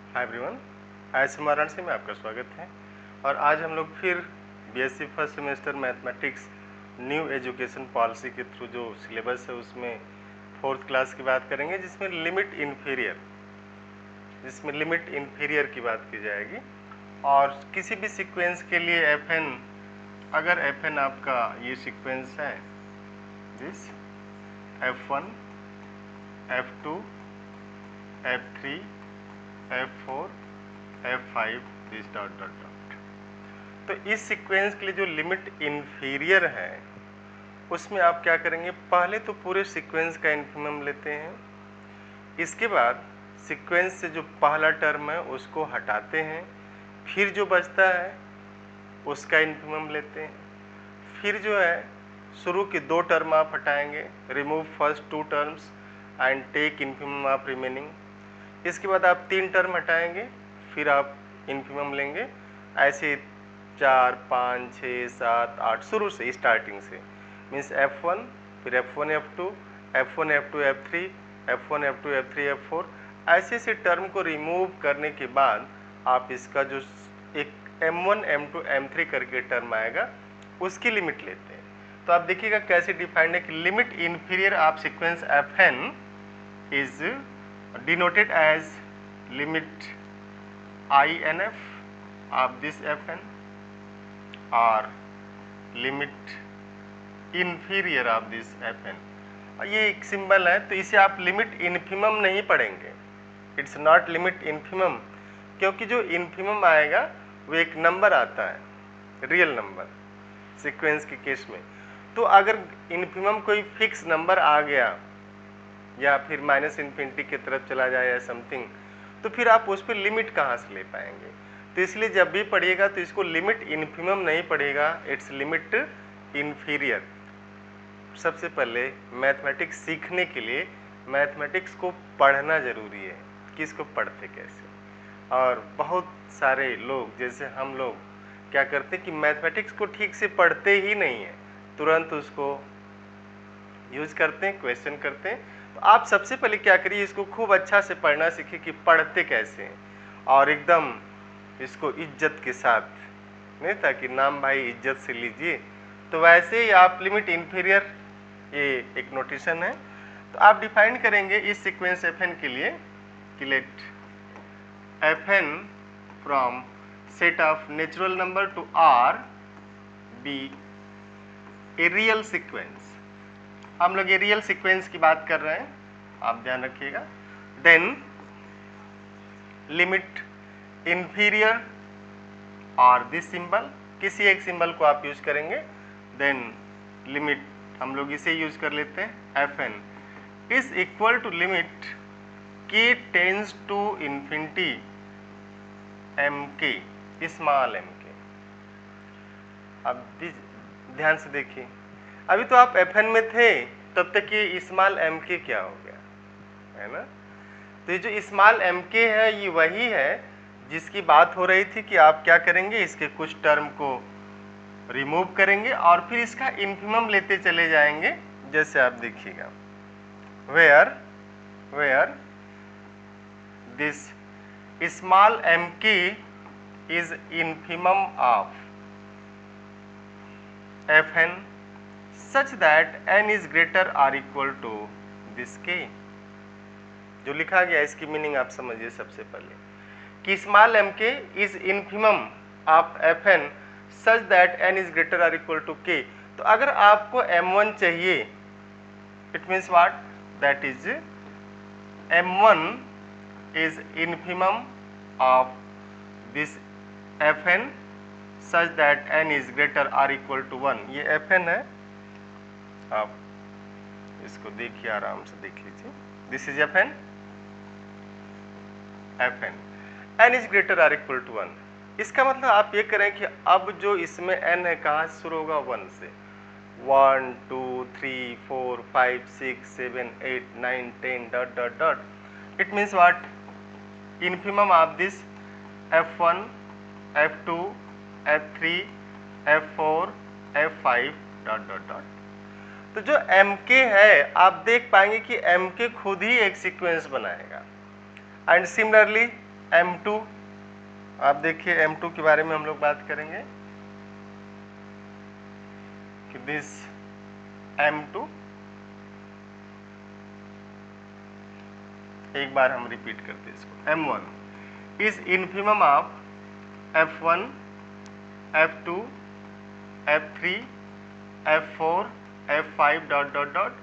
Hi everyone, आज वाराणसी में आपका स्वागत है। और आज हम लोग फिर BSc first semester mathematics new education policy के थ्रू जो सिलेबस है उसमें फोर्थ क्लास की बात करेंगे, जिसमें लिमिट इन्फीरियर की बात की जाएगी। और किसी भी सीक्वेंस के लिए एफएन, अगर एफएन आपका ये सीक्वेंस है, this F1 F2 F3 F4 F5 this dot dot dot. तो इस सीक्वेंस के लिए जो लिमिट इन्फीरियर है उसमें आप क्या करेंगे, पहले तो पूरे सीक्वेंस का इन्फिमम लेते हैं, इसके बाद सीक्वेंस से जो पहला टर्म है उसको हटाते हैं, फिर जो बचता है उसका इन्फिमम लेते हैं, फिर जो है शुरू के दो टर्म आप हटाएंगे, remove first two terms and take infimum of remaining. इसके बाद आप तीन टर्म हटाएंगे, फिर आप इन्फिमम लेंगे। ऐसे 4 5 6 7 8 शुरू से, स्टार्टिंग से, मीन्स F1 फिर F1 F2 F1 F2 F3 F1 F2 F3 F4, ऐसे से टर्म को रिमूव करने के बाद आप इसका जो एक M1 M2 M3 करके टर्म आएगा उसकी लिमिट लेते हैं। तो आप देखिएगा कैसे डिफाइंड है कि limit inferior of sequence Fn is denoted as limit INF of this Fn or limit inferior of this Fn। ये एक सिंबल है, तो इसे आप लिमिट इन्फिमम नहीं पढ़ेंगे, इट्स नॉट लिमिट इन्फिमम, क्योंकि जो इन्फिमम आएगा वो एक नंबर आता है, रियल नंबर सीक्वेंस के केस में। तो अगर इन्फिमम कोई फिक्स नंबर आ गया या फिर माइनस इन्फिनिटी की तरफ चला जाए या समथिंग, तो फिर आप उस पर लिमिट कहाँ से ले पाएंगे। तो इसलिए जब भी पढ़िएगा तो इसको लिमिट इन्फिमम नहीं पढ़ेगा, इट्स लिमिट इन्फीरियर। सबसे पहले मैथमेटिक्स सीखने के लिए मैथमेटिक्स को पढ़ना ज़रूरी है कि इसको पढ़ते कैसे। और बहुत सारे लोग जैसे हम लोग क्या करते कि मैथमेटिक्स को ठीक से पढ़ते ही नहीं है, तुरंत उसको यूज करते हैं, क्वेश्चन करते हैं। तो आप सबसे पहले क्या करिए, इसको खूब अच्छा से पढ़ना सीखिए कि पढ़ते कैसे हैं, और एकदम इसको इज्जत के साथ, नहीं ताकि नाम भाई इज्जत से लीजिए। तो वैसे ही आप लिमिट इन्फीरियर, ये एक नोटेशन है, तो आप डिफाइन करेंगे इस सीक्वेंस Fn के लिए कि let Fn from set of natural number to R be a real sequence. हम लोग ये रियल सीक्वेंस की बात कर रहे हैं, आप ध्यान रखिएगा। देन लिमिट इन्फीरियर और दिस सिंबल, किसी एक सिंबल को आप यूज करेंगे। देन लिमिट हम लोग इसे यूज कर लेते हैं, Fn is equal to limit k tends to infinity mk, small mk। अब ध्यान से देखिए, अभी तो आप Fn में थे, तब तक ये स्मॉल mk क्या हो गया, है ना। तो ये जो स्मॉल mk है ये वही है जिसकी बात हो रही थी कि आप क्या करेंगे, इसके कुछ टर्म को रिमूव करेंगे और फिर इसका इन्फिमम लेते चले जाएंगे। जैसे आप देखिएगा, where this small mk is infimum of Fn such that n is greater or equal to this k। जो लिखा गया इसकी मीनिंग आप समझिए सबसे पहले कि small mk is infimum of Fn such that n is greater और इक्वल टू k। तो अगर आपको m1 चाहिए, it means what, that is m1 is infimum of this Fn such that n is greater और equal to 1। ये Fn है, आप इसको देखिए, आराम से देख लीजिए, this is Fn n is greater और इक्वल टू 1। इसका मतलब आप ये करें कि अब जो इसमें n है कहाँ से शुरू होगा, 1 से। 1 2 3 4 5 6 7 8 9 10 dot dot dot. It means what, infimum of this F1 F2 F3 F4 F5 dot dot dot. तो जो mk है आप देख पाएंगे कि mk खुद ही एक सीक्वेंस बनाएगा। एंड सिमिलरली M2, आप देखिए M2 के बारे में हम लोग बात करेंगे कि दिस M2, एक बार हम रिपीट करते हैं इसको, M1 is infimum of F1, F2, F3, F4, F5 dot dot dot,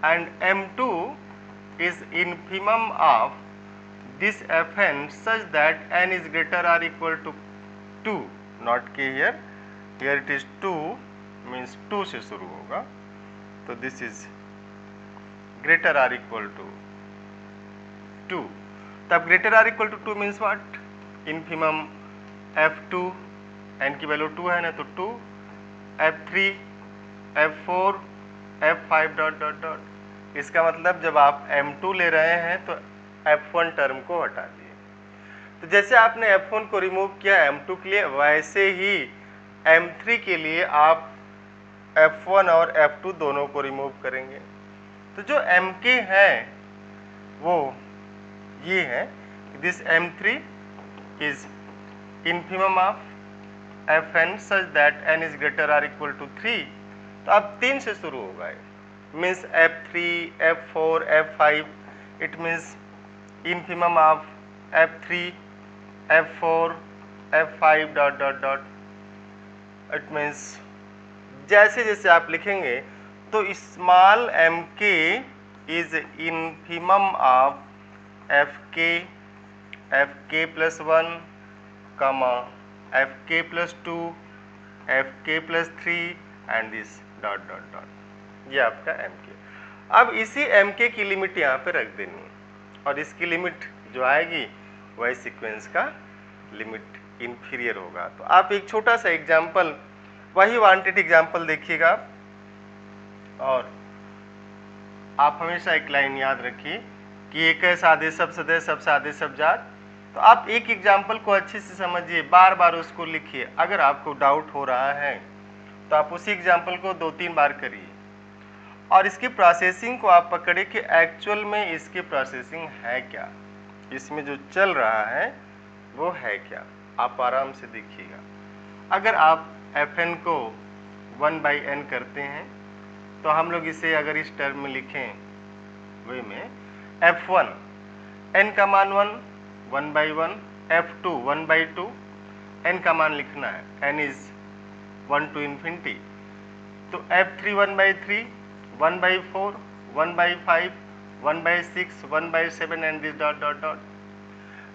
and M2 is infimum of this Fn such that n is greater or equal to 2, not k here, here it is 2 means 2 से शुरू होगा, तो this is greater or equal to 2, तब greater or equal to 2 means what? Infimum F2, n की value 2 है ना, तो 2, F3, F4, F5 dot dot dot, इसका मतलब जब आप M2 ले रहे हैं तो F1 टर्म को हटा दिए, तो जैसे आपने F1 को रिमूव किया M2 के लिए, वैसे ही M3 के लिए आप F1 और F2 दोनों को रिमूव करेंगे। तो जो Mk है वो ये है, this M3 is infimum of Fn such that n is greater और इक्वल टू 3, तो अब 3 से शुरू होगा, means F3, F4, F5, it means infimum of F3, F4, F5 dot dot dot, it means जैसे जैसे आप लिखेंगे तो small mk is infimum of fk plus 1, fk plus 2, fk plus 3 and this dot dot dot, ये आपका mk। अब इसी mk की लिमिट यहाँ पे रख देनी है, और इसकी लिमिट जो आएगी वही सीक्वेंस का लिमिट इंफीरियर होगा। तो आप एक छोटा सा एग्जाम्पल, वही वांटेड एग्जाम्पल देखिएगा, और आप हमेशा एक लाइन याद रखिए कि एक है सादे सब सदे सब सादे सब जात। तो आप एक एग्जाम्पल को अच्छे से समझिए, बार बार उसको लिखिए, अगर आपको डाउट हो रहा है तो आप उसी एग्जाम्पल को 2-3 बार करिए, और इसकी प्रोसेसिंग को आप पकड़े कि एक्चुअल में इसकी प्रोसेसिंग है क्या, इसमें जो चल रहा है वो है क्या, आप आराम से देखिएगा। अगर आप Fn को 1/n करते हैं तो हम लोग इसे अगर इस टर्म में लिखें वे में, F1 n का मान 1/1, F2 1/2, n का मान लिखना है, n इज 1 to infinity, तो F3 1/3, 1/4, 1/5, 1/6, 1/7 and this dot dot dot.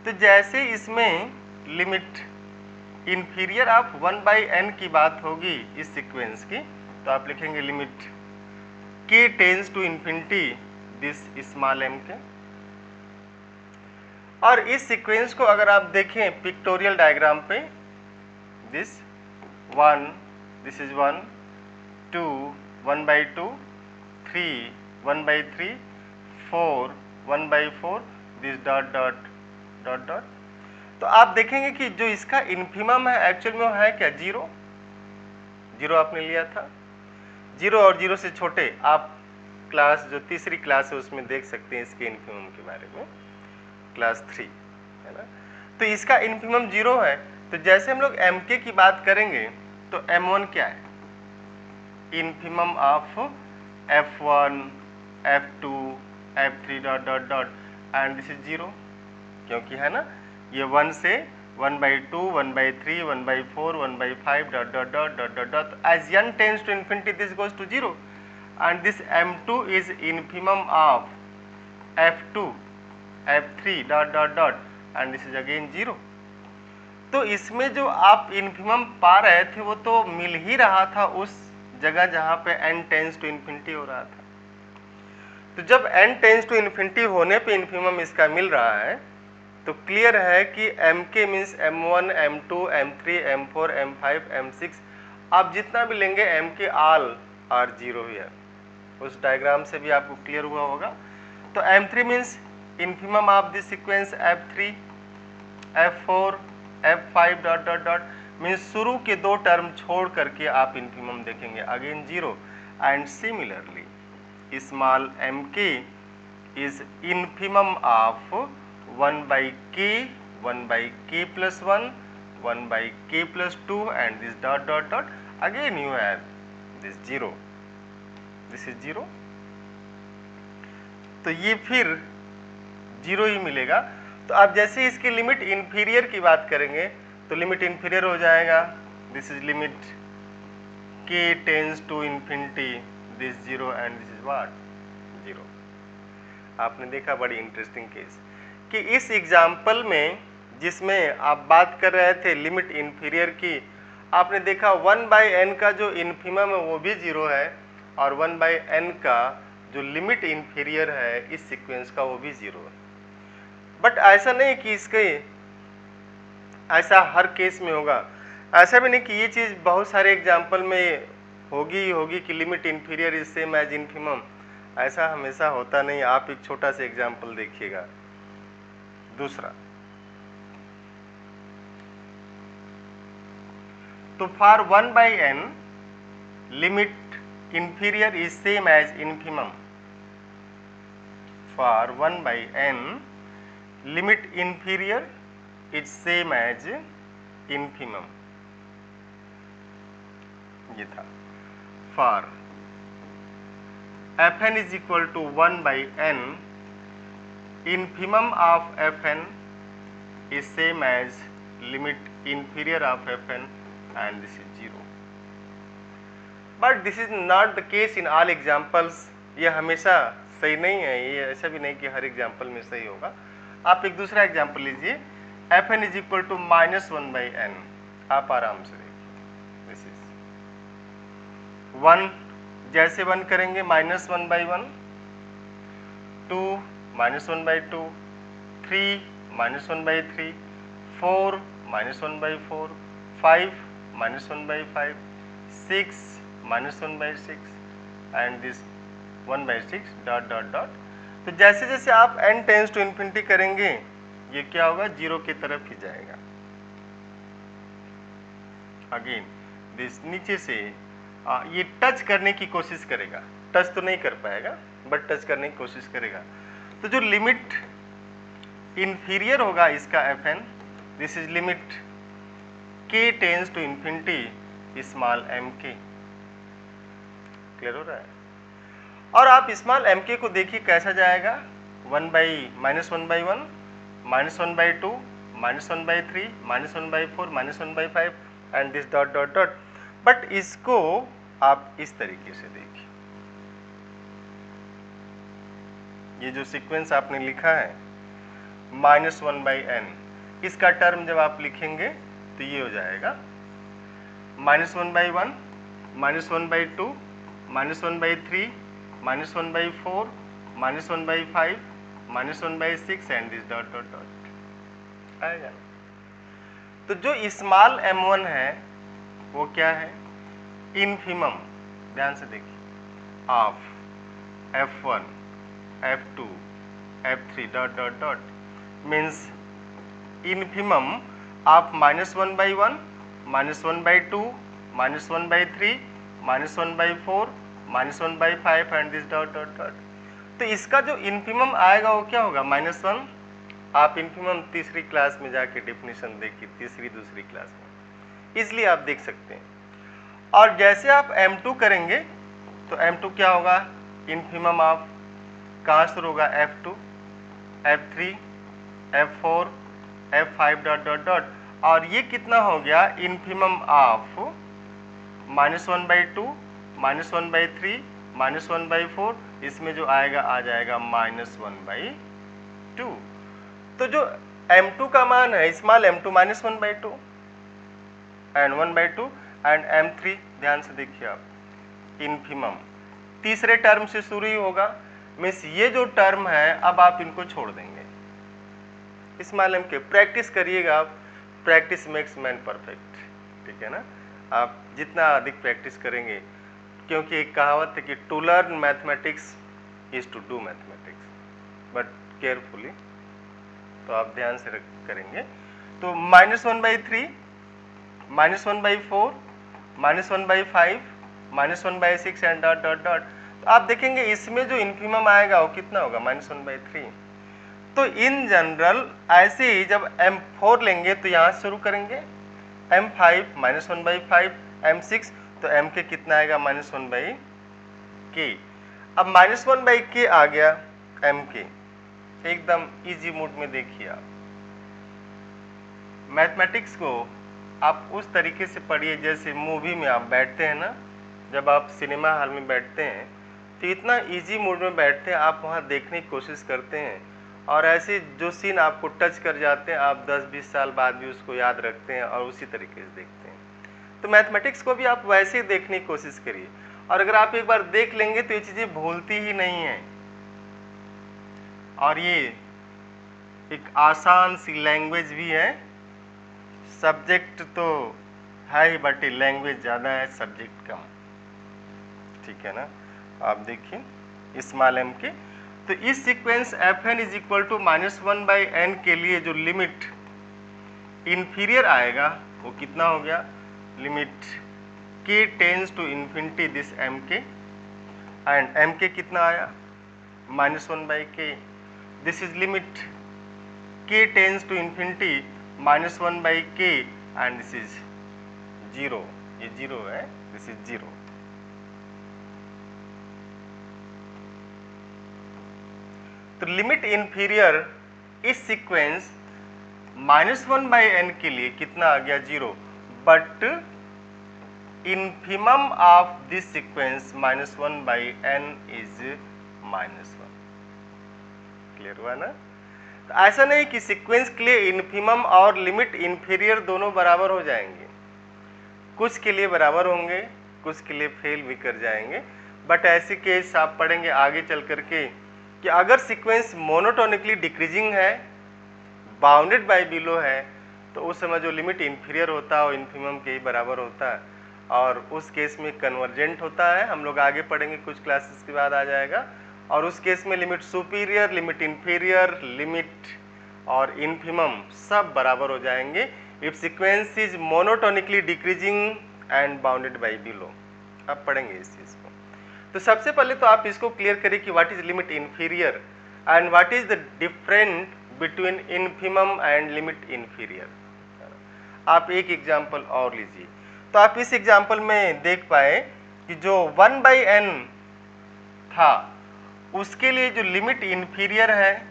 तो जैसे इसमें लिमिट इंफीरियर ऑफ 1/n की बात होगी इस सीक्वेंस की, तो आप लिखेंगे limit k tends to infinity this small mk। और इस सीक्वेंस को अगर आप देखें पिक्टोरियल डायग्राम पे, this 1, this is 1, 2, 1/2, 3, 1/3, 4, 1/4, this dot dot dot dot. तो आप देखेंगे कि जो इसका इन्फिमम है एक्चुअल में वो है क्या, 0, 0 आपने लिया था, 0 और 0 से छोटे आप क्लास जो तीसरी क्लास है उसमें देख सकते हैं इसके इन्फिमम के बारे में, क्लास 3 है ना। तो इसका इन्फिमम 0 है, तो जैसे हम लोग mk की बात करेंगे तो m1 क्या है, infimum of f1, f2, f3 dot dot dot and this is 0, क्योंकि है ना ये 1 से 1/2, 1/3, 1/4, 1/5 dot dot dot dot dot dot, as n tends to infinity this goes to 0, and this m2 is infimum of f2, f3 dot dot dot and this is again 0। तो इसमें जो आप infimum पा रहे थे वो तो मिल ही रहा था उस जगह जहाँ पे n टेंस टू इन्फिनिटी हो रहा था। तो जब n टेंस टू इन्फिनिटी होने पे इन्फिमम इसका मिल रहा है, तो क्लियर है कि mk means m1, m2, m3, m4, m5, m6, आप जितना भी लेंगे mk ऑल आर 0 हियर, उस डायग्राम से भी आपको क्लियर हुआ होगा। तो m3 means infimum of this sequence f3, f4, f5 dot dot dot, means शुरू के 2 टर्म छोड़ करके आप इन्फिमम देखेंगे again 0, and similarly small mk is infimum of 1/k 1 by k plus 1, 1 by k plus 2 and this dot dot dot, again you have this 0, this is 0, तो ये फिर 0 ही मिलेगा। तो आप जैसे ही इसकी लिमिट इन्फीरियर की बात करेंगे तो लिमिट इन्फीरियर हो जाएगा, this is limit k tends to infinity this 0 and this is what 0। आपने देखा बड़ी इंटरेस्टिंग केस कि इस एग्जाम्पल में जिसमें आप बात कर रहे थे लिमिट इन्फीरियर की, आपने देखा 1/n का जो इन्फिमम है वो भी 0 है और 1/n का जो लिमिट इन्फीरियर है इस सीक्वेंस का वो भी 0 है। बट ऐसा नहीं कि इसके ऐसा हर केस में होगा, ऐसा भी नहीं कि ये चीज़ बहुत सारे एग्जाम्पल में होगी कि limit inferior is same as infimum, ऐसा हमेशा होता नहीं। आप एक छोटा सा एग्जाम्पल देखिएगा। दूसरा, तो for 1/n limit inferior is same as infimum, for 1/n limit inferior is same as infimum, ये था। For fn is equal to 1/n, infimum of fn is same as limit inferior of fn and this is 0. But this is not the case in all examples. ये हमेशा सही नहीं है, ये ऐसा भी नहीं कि हर एग्जाम्पल में सही होगा। आप एक दूसरा एग्जाम्पल लीजिए, fn is equal to -1/n, आप आराम से देखिए, दिस इज 1, जैसे 1 करेंगे -1/1, 2 -1/2, 3 -1/3, 4 -1/4, 5 -1/5, 6 -1/6 and this 1/6 dot dot dot. तो जैसे जैसे आप n टेंस टू इन्फिनिटी करेंगे ये क्या होगा, 0 की तरफ ही जाएगा। अगेन दिस नीचे से ये टच करने की कोशिश करेगा, टच तो नहीं कर पाएगा बट टच करने की कोशिश करेगा। तो जो लिमिट इन्फीरियर होगा इसका fn, this is limit k tends to infinity small mk। Clear हो रहा है? और आप स्मॉल mk को देखिए कैसा जाएगा, 1/-1/1, -1/2, -1/3, -1/4, -1/5 and this dot dot dot. But इसको आप इस तरीके से देखिए, ये जो सीक्वेंस आपने लिखा है -1/n, इसका टर्म जब आप लिखेंगे तो ये हो जाएगा -1/1, -1/2, -1/3, -1/4, -1/5, -1/6 and this dot dot dot आएगा। तो जो स्मॉल m1 है वो क्या है, इन्फिमम, ध्यान से देखिए, of f1, f2, f3 dot dot dot, means infimum of -1/1, -1/2, -1/3, -1/4, -1/5 and this dot dot dot. तो इसका जो इन्फिमम आएगा वो क्या होगा, -1। आप इन्फिमम तीसरी क्लास में जाके डेफिनेशन देखिए, तीसरी दूसरी क्लास में, इसलिए आप देख सकते हैं। और जैसे आप m2 करेंगे तो m2 क्या होगा, इन्फिमम ऑफ कहाँ शुरू होगा, f2, f3, f4, f5 dot dot dot, और ये कितना हो गया, इन्फिमम ऑफ -1/2, -1/3, -1/4, इसमें जो आएगा आ जाएगा -1/2। तो जो m2 का मान है small m2 -1/2 and 1/2 and m3, ध्यान से देखिए आप, इन्फिमम तीसरे टर्म से शुरू ही होगा, मीन्स ये जो टर्म है अब आप इनको छोड़ देंगे। स्मॉल m के प्रैक्टिस करिएगा आप, प्रैक्टिस मेक्स मैन परफेक्ट, ठीक है ना। आप जितना अधिक प्रैक्टिस करेंगे, क्योंकि एक कहावत है कि to learn mathematics is to do mathematics, but carefully, तो आप ध्यान से करेंगे। तो -1/3, -1/4, -1/5, -1/6 एंड डॉट डॉट डॉट। तो आप देखेंगे इसमें जो इन्फिमम आएगा वो कितना होगा, -1/3। तो इन जनरल ऐसे ही जब M4 लेंगे तो यहाँ से शुरू करेंगे, M5 -1/5, M6 तो M के कितना आएगा -1/k। अब -1/k आ गया M के, एकदम इजी मोड में देखिए आप मैथमेटिक्स को आप उस तरीके से पढ़िए जैसे मूवी में आप बैठते हैं ना, जब आप सिनेमा हॉल में बैठते हैं तो इतना इजी मोड में बैठते हैं, आप वहाँ देखने की कोशिश करते हैं और ऐसे जो सीन आपको टच कर जाते हैं आप 10-20 साल बाद भी उसको याद रखते हैं और उसी तरीके से देखते हैं। तो मैथमेटिक्स को भी आप वैसे ही देखने की कोशिश करिए, और अगर आप एक बार देख लेंगे तो ये चीज़ें भूलती ही नहीं हैं। और ये एक आसान सी लैंग्वेज भी है, सब्जेक्ट तो है ही बट लैंग्वेज ज़्यादा है, सब्जेक्ट कम, ठीक है ना। आप देखिए स्मॉल m के, तो इस sequence fn is equal to -1/n के लिए जो लिमिट इंफीरियर आएगा वो कितना हो गया, limit k tends to infinity this m के, एंड m के कितना आया -1/k, this is limit k tends to infinity -1/k and this is 0, ये 0 है, दिस इज 0। तो लिमिट इंफीरियर इस सीक्वेंस -1/n के लिए कितना आ गया 0, but infimum of this sequence -1/n is -1। Clear हुआ ना। तो ऐसा नहीं कि सीक्वेंस के लिए इन्फिमम और लिमिट इंफीरियर दोनों बराबर हो जाएंगे, कुछ के लिए बराबर होंगे, कुछ के लिए फेल भी कर जाएंगे, बट ऐसे केस आप पढ़ेंगे आगे चल करके कि अगर सीक्वेंस मोनोटोनिकली डिक्रीजिंग है, बाउंडेड बाय बिलो है, तो उस समय जो लिमिट इंफीरियर होता है वो इन्फिमम के ही बराबर होता है, और उस केस में कन्वर्जेंट होता है, हम लोग आगे पढ़ेंगे कुछ क्लासेस के बाद आ जाएगा। और उस केस में limit superior, limit inferior, limit और इन्फिमम सब बराबर हो जाएंगे if sequence is monotonically decreasing and bounded by below. अब पढ़ेंगे इस चीज़ को। तो सबसे पहले तो आप इसको क्लियर करिए कि what is limit inferior and what is the different between infimum and limit inferior. आप एक एग्जाम्पल और लीजिए, तो आप इस एग्जाम्पल में देख पाए कि जो 1/n था उसके लिए जो लिमिट इंफीरियर है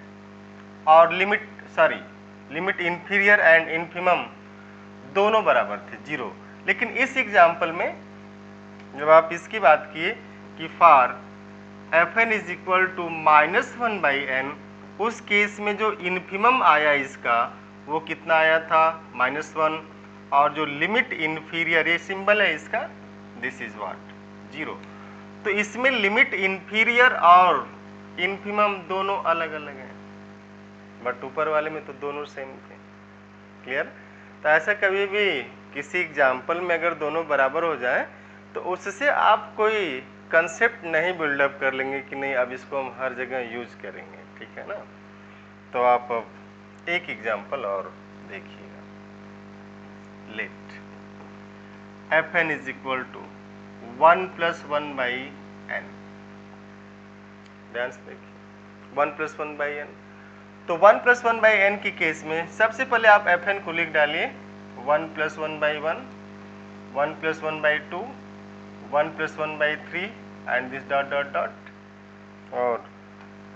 और लिमिट इंफीरियर एंड इन्फिमम दोनों बराबर थे 0। लेकिन इस एग्जाम्पल में जब आप इसकी बात किए कि for fn is equal to -1/n, उस केस में जो इन्फिमम आया इसका वो कितना आया था -1, और जो लिमिट इंफीरियर ये सिंबल है इसका, दिस इज व्हाट 0। तो इसमें लिमिट इंफीरियर और इन्फिमम दोनों अलग अलग हैं, बट ऊपर वाले में तो दोनों सेम थे। क्लियर। तो ऐसा कभी भी किसी एग्जाम्पल में अगर दोनों बराबर हो जाए तो उससे आप कोई कंसेप्ट नहीं बिल्डअप कर लेंगे कि नहीं अब इसको हम हर जगह यूज करेंगे, ठीक है ना। तो आप अब एक एग्जाम्पल और देखिएगा, let fn is equal to 1 + 1/n। ध्यान से देखिए 1 + 1/n। तो 1 + 1/n की केस में सबसे पहले आप fn को लिख डालिए 1 + 1/1, 1 + 1/2, 1 + 1/3 and this dot dot dot, और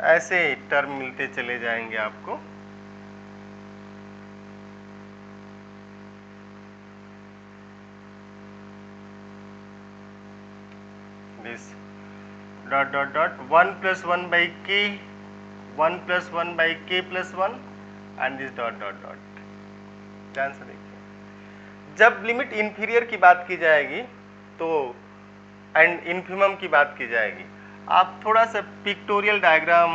ऐसे टर्म मिलते चले जाएंगे आपको। This dot dot dot 1 + 1/k, 1 + 1/k + 1 and this dot dot dot. ध्यान से देखिए जब लिमिट इंफीरियर की बात की जाएगी तो एंड इन्फिमम की बात की जाएगी, आप थोड़ा सा पिक्टोरियल डायग्राम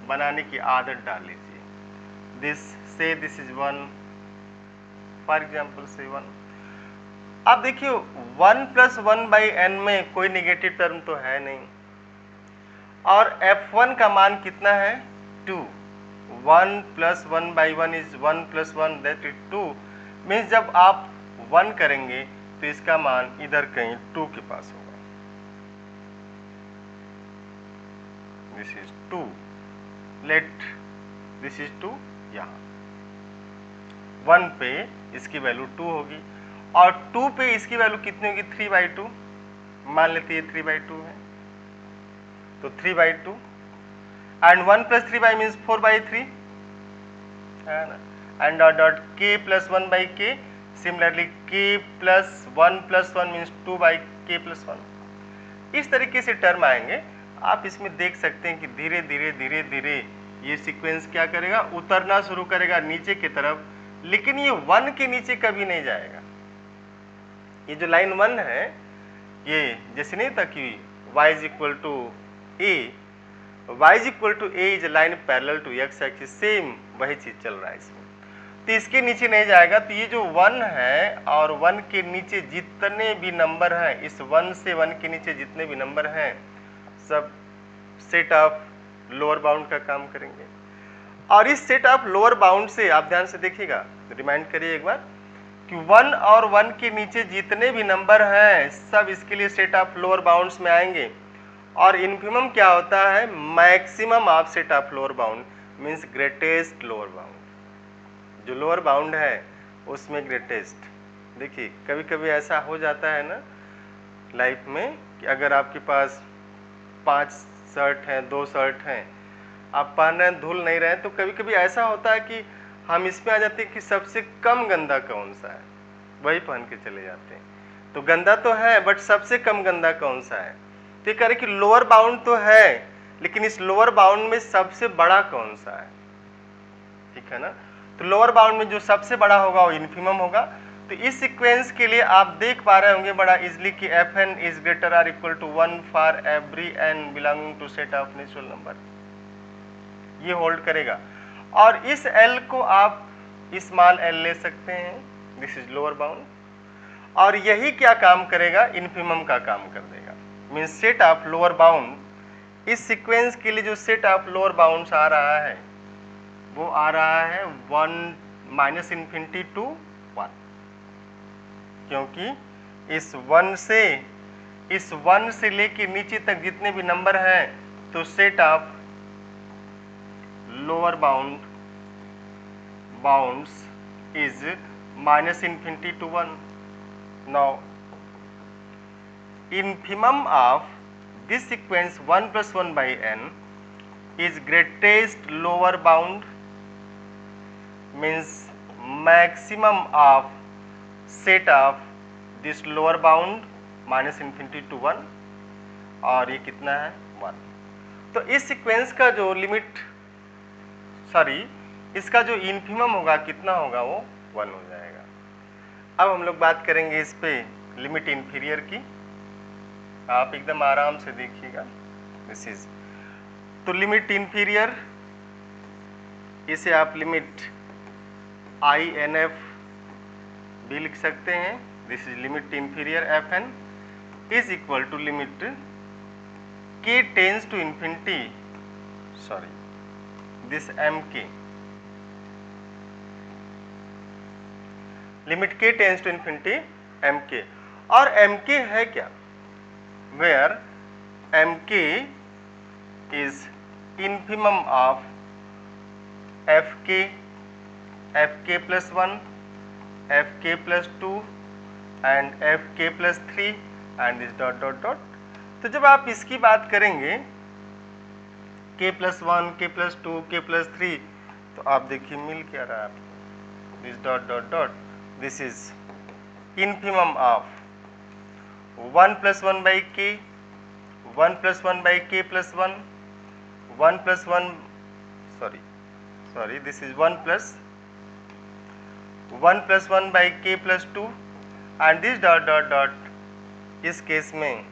बनाने की आदत डाल लीजिए। दिस इज 1, फॉर एग्जाम्पल से 1। आप देखिए 1 + 1/n में कोई नेगेटिव टर्म तो है नहीं, और f1 का मान कितना है 2। 1 + 1/1 इज 1 + 1 दैट इज 2, मीन्स जब आप 1 करेंगे तो इसका मान इधर कहीं 2 के पास होगा। This is 2। Let this is 2 यहाँ 1 पे इसकी वैल्यू 2 होगी और 2 पे इसकी वैल्यू कितनी होगी 3/2 मान लेते हैं 3/2 है तो 3/2 एंड 1 + 3 मीन्स 4/3 है ना and dot k + 1/k similarly k + 1 + 1 means 2/k + 1 इस तरीके से टर्म आएंगे। आप इसमें देख सकते हैं कि धीरे धीरे धीरे धीरे ये सीक्वेंस क्या करेगा उतरना शुरू करेगा नीचे की तरफ, लेकिन ये 1 के नीचे कभी नहीं जाएगा। ये जो लाइन 1 है ये जैसे नहीं था कि y = a y = a is line parallel to x axis, same वही चीज चल रहा है इसमें। तो इसके नीचे नहीं जाएगा। तो ये जो 1 है और 1 के नीचे जितने भी नंबर हैं, इस 1 से 1 के नीचे जितने भी नंबर हैं सब सेट ऑफ लोअर बाउंड का काम करेंगे। और इस सेट ऑफ लोअर बाउंड से आप ध्यान से देखिएगा, रिमाइंड करिए एक बार कि 1 और 1 के नीचे जितने भी नंबर हैं सब इसके लिए सेट ऑफ लोअर बाउंड्स में आएंगे। और इन्फिमम क्या होता है maximum of set of lower bound means greatest lower bound. जो लोअर बाउंड है उसमें ग्रेटेस्ट। देखिए कभी कभी ऐसा हो जाता है ना लाइफ में कि अगर आपके पास 5 शर्ट हैं 2 शर्ट हैं आप पहन रहे हैं धुल नहीं रहे हैं, तो कभी कभी ऐसा होता है कि हम इसमें आ जाते हैं कि सबसे कम गंदा कौन सा है वही पहन के चले जाते हैं। तो गंदा तो है बट सबसे कम गंदा कौन सा है, तो ये कह रहे कि लोअर बाउंड तो है लेकिन इस लोअर बाउंड में सबसे बड़ा कौन सा है, ठीक है ना। तो लोअर बाउंड में जो सबसे बड़ा होगा वो इन्फिमम होगा। तो इस सीक्वेंस के लिए आप देख पा रहे होंगे बड़ा इजली कि fn is greater or equal to 1 for every n belonging to set of natural number, ये होल्ड करेगा। और इस L को आप स्मॉल l ले सकते हैं, दिस इज लोअर बाउंड। और यही क्या काम करेगा इन्फिमम का काम कर देगा, means set of lower bound. इस सीक्वेंस के लिए जो सेट ऑफ लोअर बाउंड्स आ रहा है वो आ रहा है 1 -∞ to 1, क्योंकि इस 1 से लेके नीचे तक जितने भी नंबर हैं तो set of lower bounds is -∞ to 1। Now infimum of this sequence 1 + 1/n is greatest lower bound means maximum of set of this lower bound -∞ to 1 और ये कितना है 1। तो इस सीक्वेंस का जो इसका जो इन्फिमम होगा कितना होगा वो 1 हो जाएगा। अब हम लोग बात करेंगे इस पे लिमिट इंफीरियर की। आप एकदम आराम से देखिएगा दिस इज तो लिमिट इंफीरियर, इसे आप लिमिट INF भी लिख सकते हैं। This is limit inferior FN is equal to limit k tends to infinity this MK, limit k tends to infinity MK। और MK है क्या, where MK is infimum of FK + 1 FK + 2 and FK + 3 and this ... तो जब आप इसकी बात करेंगे k + 1 k + 2 k + 3 तो आप देखिए मिल क्या रहा है आपको this is infimum of 1 + 1/k 1 + 1/k + 1 1 + 1 this is 1 + 1/k + 2 and this ... इस केस में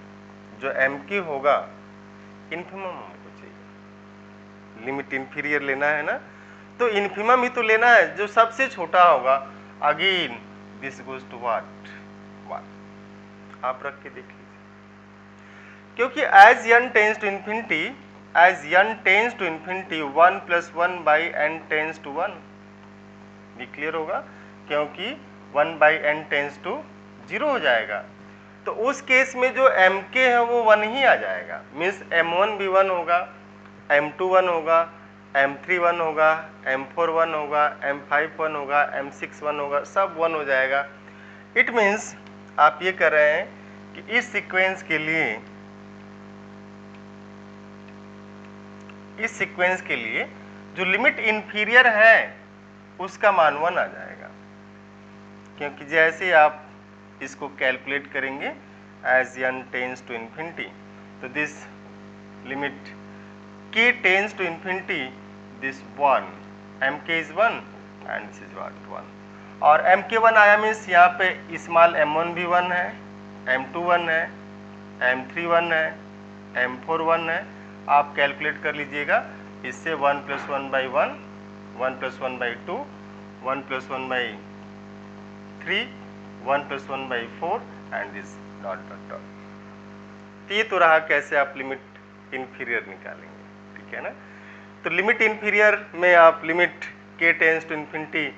जो MK होगा इन्फिमम हमको चाहिए, लिमिट इंफीरियर लेना है ना, तो इन्फिमम ही तो लेना है जो सबसे छोटा होगा। Again this goes to what 1, आप रख के देख लीजिए, क्योंकि as n टेंस टू इन्फिनिटी 1 + 1/n टेंस टू 1 भी क्लियर होगा, क्योंकि 1/n टेंस टू 0 हो जाएगा। तो उस केस में जो MK है वो 1 ही आ जाएगा, मीन्स M1 भी 1 होगा, M2 1 होगा, M3 1 होगा, M4 1 होगा, M5 1 होगा, M6 1 होगा, सब 1 हो जाएगा। इट मीन्स आप ये कर रहे हैं कि इस सीक्वेंस के लिए जो लिमिट इंफीरियर है उसका मान 1 आ जाएगा, क्योंकि जैसे आप इसको कैलकुलेट करेंगे as n tends to infinity, तो this limit k tends to infinity, this 1, mk is 1 and this is what 1, और mk 1 आया मीन्स यहाँ पे स्मॉल m1 भी 1 है, m2 1 है, m3 1 है, m4 1 है। आप कैलकुलेट कर लीजिएगा, इससे 1 + 1 / 1, 1 + 1 / 2, 1 + 1 / 3, 1 + 1 / 4 and this dot dot dot. ये तो रहा कैसे आप लिमिट इंफीरियर निकालेंगे, ठीक है ना। तो लिमिट इंफीरियर में आप limit k tends to infinity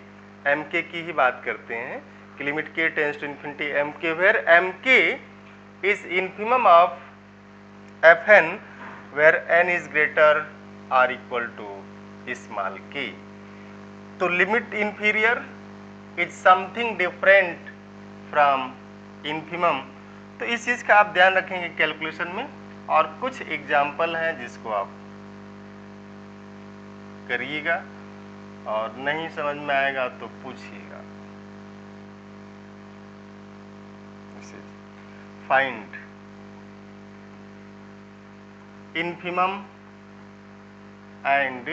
mk की ही बात करते हैं कि limit k tends to infinity mk, where mk is infimum of fn where n is greater or equal to small k. तो limit inferior is something different from infimum. तो इस चीज़ का आप ध्यान रखेंगे कैलकुलेशन में, और कुछ एग्जाम्पल हैं जिसको आप करिएगा, और नहीं समझ में आएगा तो पूछिएगा। Find infimum and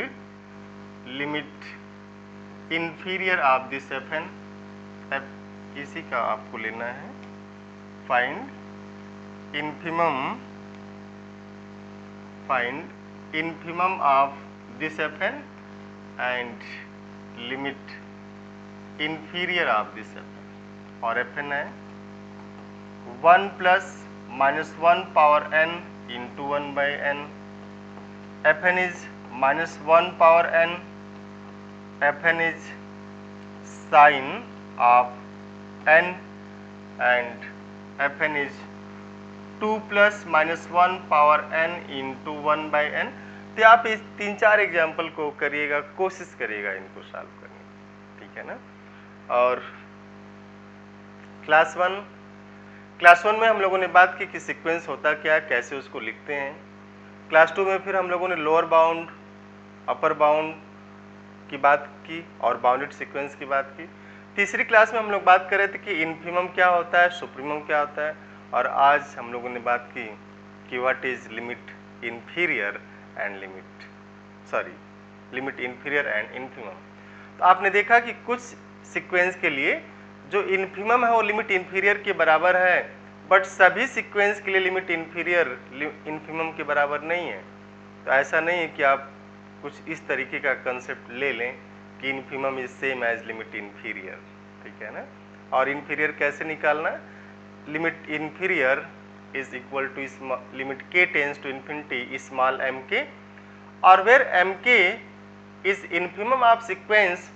limit inferior of this fn, इसी का आपको लेना है। Find infimum of this fn and limit inferior of this fn, और fn है 1 + -1 power n into 1/n, fn is -1 power n, fn is sin of n and fn is 2 + -1 power n into 1/n। तो आप इस 3-4 example को करिएगा, कोशिश करिएगा इनको सॉल्व करने की, ठीक है ना। और क्लास वन में हम लोगों ने बात की कि सीक्वेंस होता क्या है, कैसे उसको लिखते हैं। क्लास 2 में फिर हम लोगों ने लोअर बाउंड, अपर बाउंड की बात की और बाउंडेड सीक्वेंस की बात की। तीसरी क्लास में हम लोग बात कर रहे थे कि इन्फिमम क्या होता है, सुप्रीमम क्या होता है, और आज हम लोगों ने बात की कि what is limit inferior and limit inferior and infimum. तो आपने देखा कि कुछ सीक्वेंस के लिए जो इन्फिमम है वो लिमिट इंफीरियर के बराबर है, बट सभी सीक्वेंस के लिए लिमिट इंफीरियर इन्फिमम के बराबर नहीं है। तो ऐसा नहीं है कि आप कुछ इस तरीके का कंसेप्ट ले लें कि infimum is same as limit inferior, ठीक है ना। और इंफीरियर कैसे निकालना, limit inferior is equal to limit k tends to infinity small mk, और where mk is infimum of sequence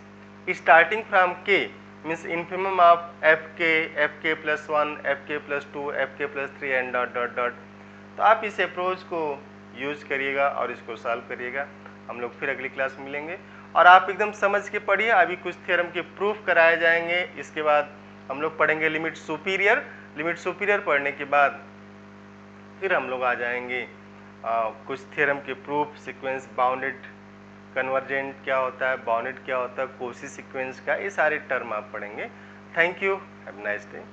starting from k, means infimum of fk, fk + 1, fk + 2, fk + 3 and dot dot dot. तो आप इस approach को use करिएगा और इसको solve करिएगा। हम लोग फिर अगली क्लास में मिलेंगे, और आप एकदम समझ के पढ़िए। अभी कुछ थ्योरम के प्रूफ कराए जाएंगे, इसके बाद हम लोग पढ़ेंगे लिमिट सुपीरियर पढ़ने के बाद फिर हम लोग आ जाएंगे कुछ थ्योरम के प्रूफ, सीक्वेंस बाउंडेड कन्वर्जेंट क्या होता है, बाउंडेड क्या होता है, कोशी सीक्वेंस का, ये सारे टर्म आप पढ़ेंगे। Thank you, have nice day.